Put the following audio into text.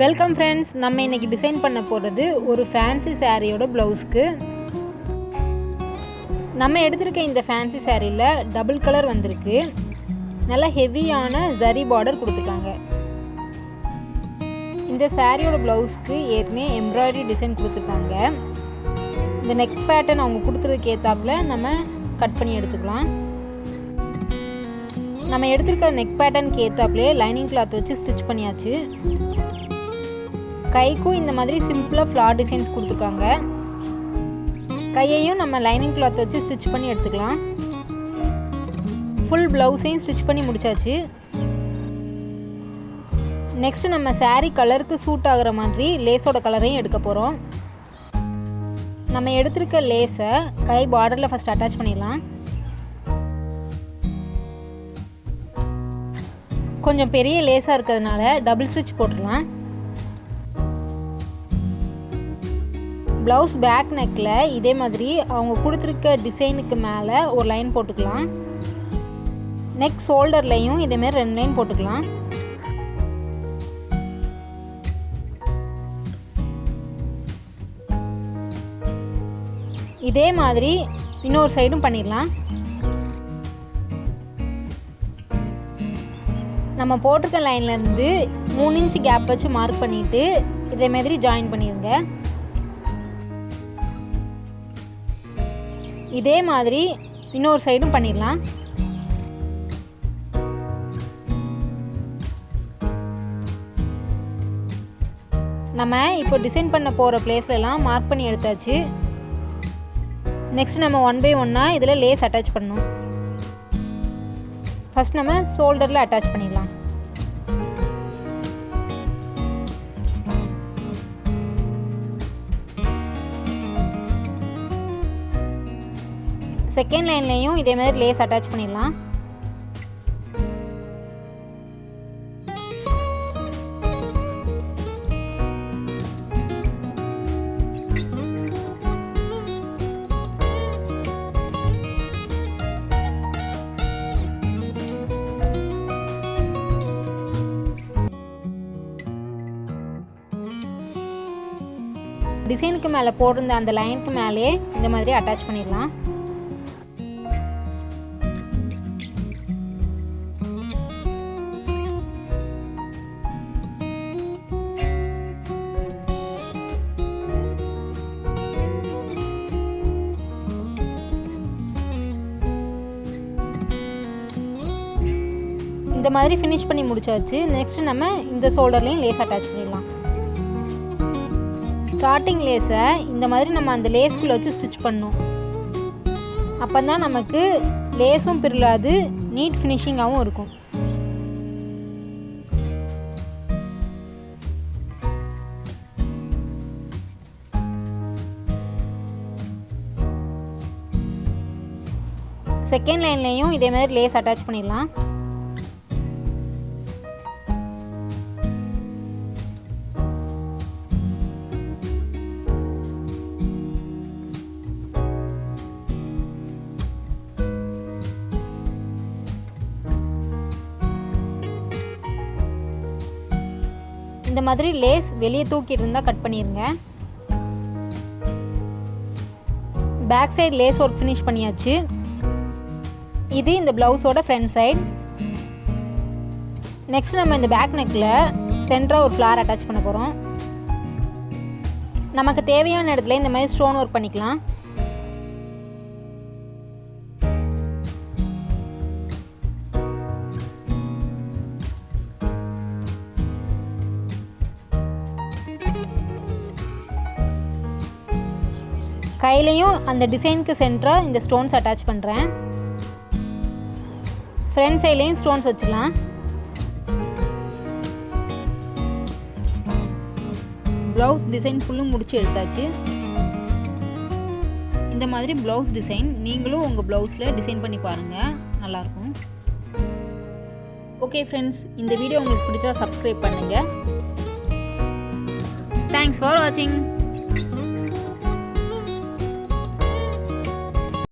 Welcome friends, நம்ம இன்னைக்கு design பண்ண போகிறது ஒரு ஃபேன்சி சாரியோட ப்ளவுஸ்க்கு. நம்ம எடுத்திருக்க இந்த ஃபேன்சி சாரியில் டபுள் கலர் வந்திருக்கு. நல்லா ஹெவியான ஜரி பார்டர் கொடுத்துருக்காங்க. இந்த சாரியோட ப்ளவுஸ்க்கு ஏற்கனவே எம்ப்ராய்டரி டிசைன் கொடுத்துருக்காங்க. இந்த நெக் பேட்டர்ன் அவங்க கொடுத்துறதுக்கு ஏற்றாப்புல நம்ம கட் பண்ணி எடுத்துக்கலாம். நம்ம எடுத்திருக்க நெக் பேட்டர்னுக்கு ஏற்றாப்புலே லைனிங் கிளாத் வச்சு ஸ்டிச் பண்ணியாச்சு. கைக்கும் இந்த மாதிரி சிம்பிளாக ஃப்ளார் டிசைன்ஸ் கொடுத்துருக்காங்க. கையையும் நம்ம லைனிங் கிளாத் வச்சு ஸ்டிச் பண்ணி எடுத்துக்கலாம். ஃபுல் ப்ளவுஸையும் ஸ்டிச் பண்ணி முடிச்சாச்சு. நெக்ஸ்ட்டு நம்ம சாரீ கலருக்கு சூட் ஆகிற மாதிரி லேஸோட கலரையும் எடுக்க போகிறோம். நம்ம எடுத்திருக்க லேஸை கை பார்டரில் ஃபஸ்ட் அட்டாச் பண்ணிடலாம். கொஞ்சம் பெரிய லேஸாக இருக்கிறதுனால டபுள் ஸ்டிச் போட்டுடலாம். ப்ளவுஸ் பேக் நெக்கில் இதே மாதிரி அவங்க கொடுத்துருக்க டிசைனுக்கு மேலே ஒரு லைன் போட்டுக்கலாம். நெக் ஷோல்டர்லையும் இதேமாரி 2 லைன் போட்டுக்கலாம். இதே மாதிரி இன்னொரு சைடும் பண்ணிடலாம். நம்ம போட்டிருக்க லைன்லேருந்து 3 இன்ச் கேப் வச்சு மார்க் பண்ணிவிட்டு இதே மாதிரி ஜாயின் பண்ணிடுங்க. இதே மாதிரி இன்னொரு சைடும் பண்ணிடலாம். நம்ம இப்போ டிசைன் பண்ண போகிற பிளேஸ்லாம் மார்க் பண்ணி எடுத்தாச்சு. நெக்ஸ்ட் நம்ம 1 by 1 இதில் லேஸ் அட்டாச் பண்ணணும். ஃபஸ்ட் நம்ம ஷோல்டரில் அட்டாச் பண்ணிடலாம். செகண்ட் லைன்லையும் இதே மாதிரி லேஸ் அட்டாச் பண்ணிடலாம். டிசைனுக்கு மேலே போட்டிருந்த அந்த லைனுக்கு மேலே இந்த மாதிரி அட்டாச் பண்ணிடலாம். இந்த மாதிரி ஃபினிஷ் பண்ணி முடிச்சாச்சு. நெக்ஸ்ட் நம்ம இந்த ஷோல்டர்லையும் லேஸ் அட்டாச் பண்ணிடலாம். ஸ்டார்டிங் லேஸை இந்த மாதிரி நம்ம அந்த லேஸ்குள்ளே வச்சு ஸ்டிச் பண்ணணும். அப்போ தான் நமக்கு லேஸும் பிரிலாது, நீட் ஃபினிஷிங்காகவும் இருக்கும். செகண்ட் லைன்லையும் இதே மாதிரி லேஸ் அட்டாச் பண்ணிடலாம். இந்த மாதிரி லேஸ் வெளியே தூக்கிட்டு இருந்தால் கட் பண்ணிடுங்க. Back side lace work finish பண்ணியாச்சு. இது இந்த ப்ளவுஸோட ஃப்ரண்ட் சைடு. நெக்ஸ்ட் நம்ம இந்த பேக் நெக்கில் சென்டராக ஒரு ஃப்ளார் அட்டாச் பண்ண போகிறோம். நமக்கு தேவையான இடத்துல இந்த மாதிரி ஸ்டோன் ஒர்க் பண்ணிக்கலாம். கையிலையும் அந்த டிசைனுக்கு சென்டராக இந்த ஸ்டோன்ஸ் அட்டாச் பண்ணுறேன். ஃப்ரண்ட் சைட்லேயும் ஸ்டோன்ஸ் வச்சிடலாம். ப்ளவுஸ் டிசைன் ஃபுல்லும் முடிச்சு எடுத்தாச்சு. இந்த மாதிரி ப்ளவுஸ் டிசைன் நீங்களும் உங்கள் ப்ளவுஸில் டிசைன் பண்ணி பாருங்கள், நல்லாயிருக்கும். ஓகே ஃப்ரெண்ட்ஸ், இந்த வீடியோ உங்களுக்கு பிடிச்சா சப்ஸ்கிரைப் பண்ணுங்கள். தேங்க்ஸ் ஃபார் வாட்சிங்.